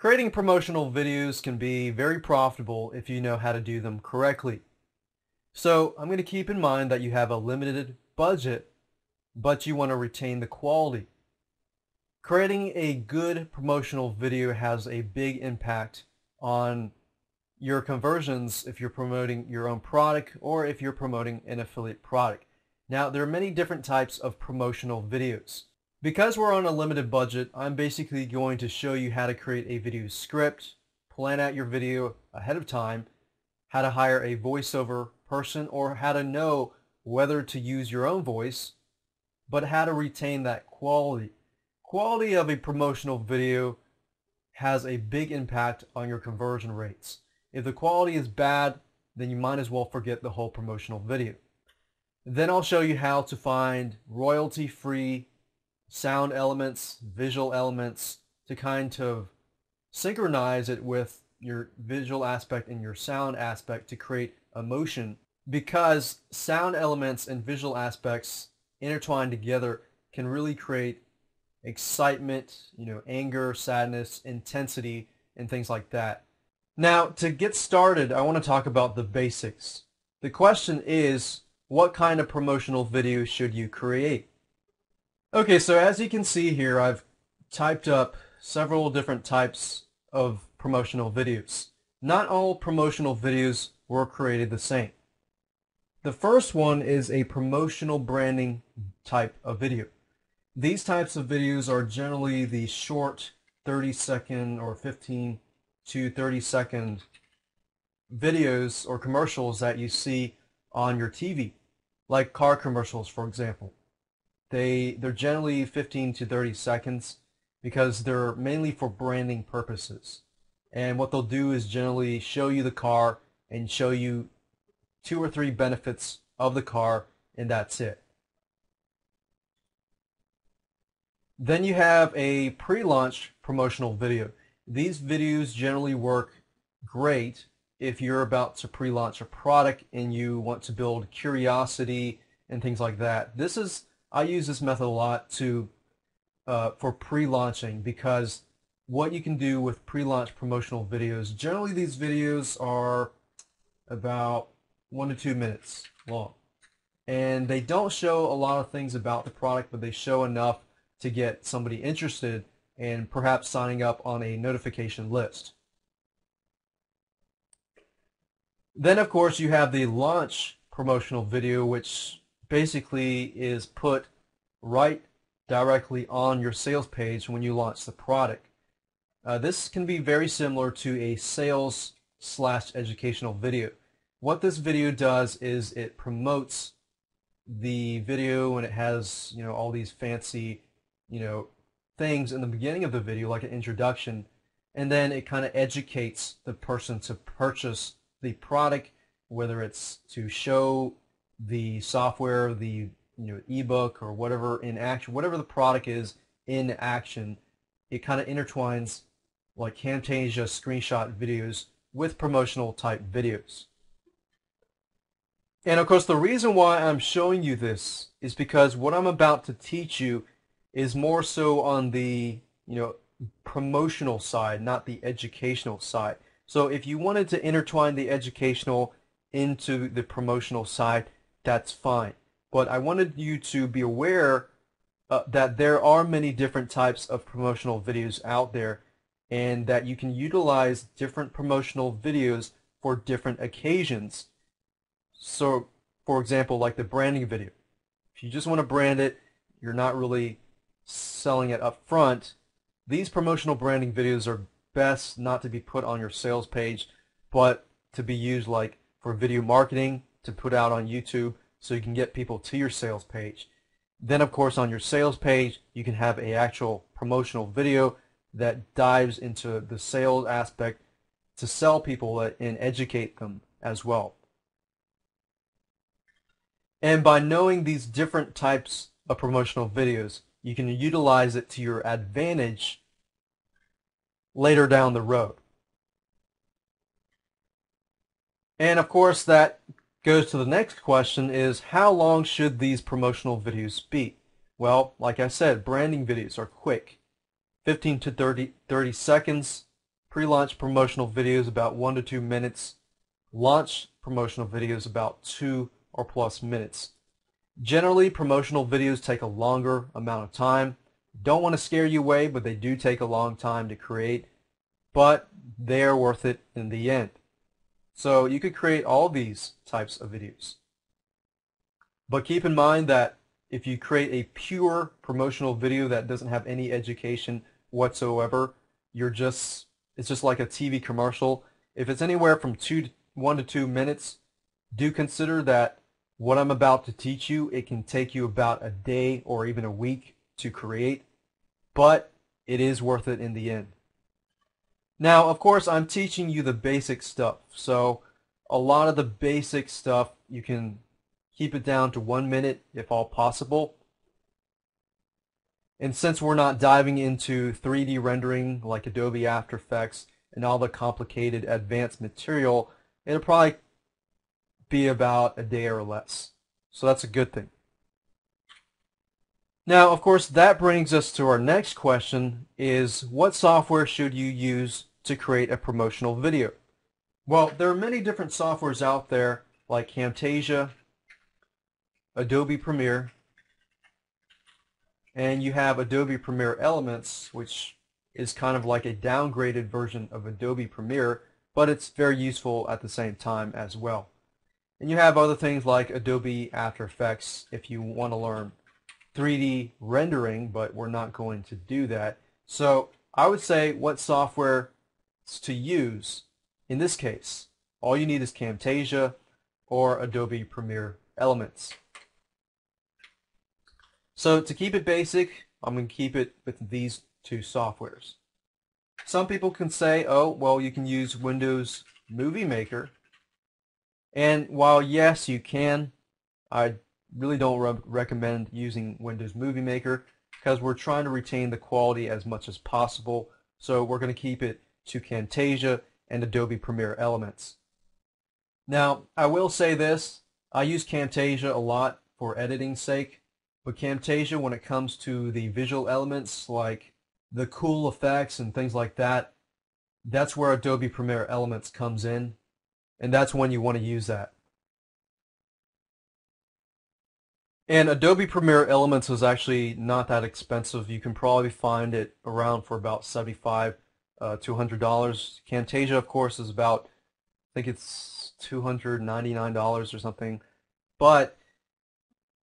Creating promotional videos can be very profitable if you know how to do them correctly. So I'm going to keep in mind that you have a limited budget, but you want to retain the quality. Creating a good promotional video has a big impact on your conversions if you're promoting your own product or if you're promoting an affiliate product. Now, there are many different types of promotional videos. Because we're on a limited budget, I'm basically going to show you how to create a video script, plan out your video ahead of time, how to hire a voiceover person, or how to know whether to use your own voice, but how to retain that quality. Quality of a promotional video has a big impact on your conversion rates. If the quality is bad, then you might as well forget the whole promotional video. Then I'll show you how to find royalty-free sound elements, visual elements to kind of synchronize it with your visual aspect and your sound aspect to create emotion, because sound elements and visual aspects intertwined together can really create excitement, anger, sadness, intensity, and things like that. Now, to get started, I want to talk about the basics. The question is, what kind of promotional video should you create? Okay, so as you can see here, I've typed up several different types of promotional videos. Not all promotional videos were created the same. The first one is a promotional branding type of video. These types of videos are generally the short 30-second or 15 to 30-second videos or commercials that you see on your TV, like car commercials, for example. They're generally 15 to 30 seconds because they're mainly for branding purposes. And what they'll do is generally show you the car and show you 2 or 3 benefits of the car, and that's it. Then you have a pre-launch promotional video. These videos generally work great if you're about to pre-launch a product and you want to build curiosity and things like that. I use this method a lot for pre-launching, because what you can do with pre-launch promotional videos, generally these videos are about 1 to 2 minutes long. And they don't show a lot of things about the product, but they show enough to get somebody interested and perhaps signing up on a notification list. Then, of course, you have the launch promotional video, which basically is put right directly on your sales page when you launch the product. This can be very similar to a sales/educational video. What this video does is it promotes the video, and it has all these fancy things in the beginning of the video, like an introduction, and then it kind of educates the person to purchase the product, whether it's to show the software, the ebook, or whatever in action, whatever the product is in action. It kind of intertwines like Camtasia screenshot videos with promotional type videos. And of course, the reason why I'm showing you this is because what I'm about to teach you is more so on the promotional side, not the educational side. So if you wanted to intertwine the educational into the promotional side, that's fine. But I wanted you to be aware that there are many different types of promotional videos out there, and that you can utilize different promotional videos for different occasions. So, for example, like the branding video. If you just want to brand it, you're not really selling it up front, these promotional branding videos are best not to be put on your sales page, but to be used like for video marketing, to put out on YouTube so you can get people to your sales page. Then, of course, on your sales page, you can have an actual promotional video that dives into the sales aspect to sell people and educate them as well. And by knowing these different types of promotional videos, you can utilize it to your advantage later down the road. And of course, that goes to the next question, is how long should these promotional videos be? Well, like I said, branding videos are quick. 15 to 30 seconds pre-launch promotional videos about 1 to 2 minutes, launch promotional videos about 2 or plus minutes. Generally, promotional videos take a longer amount of time. Don't want to scare you away, but they do take a long time to create, but they are worth it in the end. So you could create all these types of videos. But keep in mind that if you create a pure promotional video that doesn't have any education whatsoever, it's just like a TV commercial. If it's anywhere from 1 to 2 minutes, do consider that what I'm about to teach you, it can take you about a day or even a week to create, but it is worth it in the end. Now, of course, I'm teaching you the basic stuff, so a lot of the basic stuff you can keep it down to 1 minute if all possible. And since we're not diving into 3D rendering like Adobe After Effects and all the complicated advanced material, it'll probably be about a day or less. So that's a good thing. Now, of course, that brings us to our next question is, what software should you use to create a promotional video? Well, there are many different softwares out there like Camtasia, Adobe Premiere, and you have Adobe Premiere Elements, which is kind of like a downgraded version of Adobe Premiere, but it's very useful at the same time as well. And you have other things like Adobe After Effects if you want to learn 3D rendering, but we're not going to do that. So I would say what software to use in this case. All you need is Camtasia or Adobe Premiere Elements. So to keep it basic, I'm going to keep it with these two softwares. Some people can say, oh, well, you can use Windows Movie Maker. And while yes, you can, I really don't recommend using Windows Movie Maker because we're trying to retain the quality as much as possible. So we're going to keep it to Camtasia and Adobe Premiere Elements. Now, I will say this, I use Camtasia a lot for editing's sake, but Camtasia, when it comes to the visual elements like the cool effects and things like that, that's where Adobe Premiere Elements comes in, and that's when you want to use that. And Adobe Premiere Elements is actually not that expensive. You can probably find it around for about $75 to $100. Camtasia, of course, is about, I think it's $299 or something. But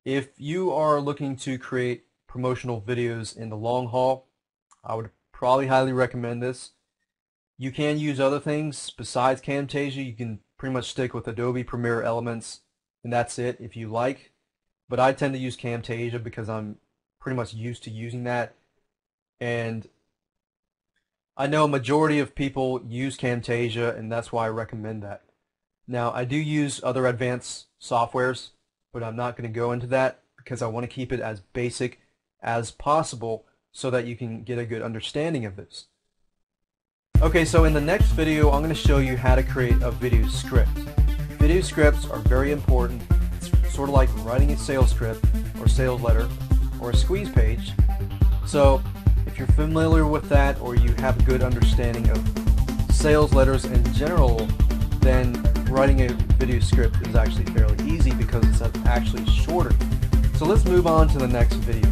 if you are looking to create promotional videos in the long haul, I would probably highly recommend this. You can use other things besides Camtasia. You can pretty much stick with Adobe Premiere Elements, and that's it if you like. But I tend to use Camtasia because I'm pretty much used to using that. And I know a majority of people use Camtasia, and that's why I recommend that. Now, I do use other advanced softwares, but I'm not going to go into that because I want to keep it as basic as possible so that you can get a good understanding of this. Okay, so in the next video, I'm going to show you how to create a video script. Video scripts are very important. It's sort of like writing a sales script or sales letter or a squeeze page. So if you're familiar with that or you have a good understanding of sales letters in general, then writing a video script is actually fairly easy because it's actually shorter. So let's move on to the next video.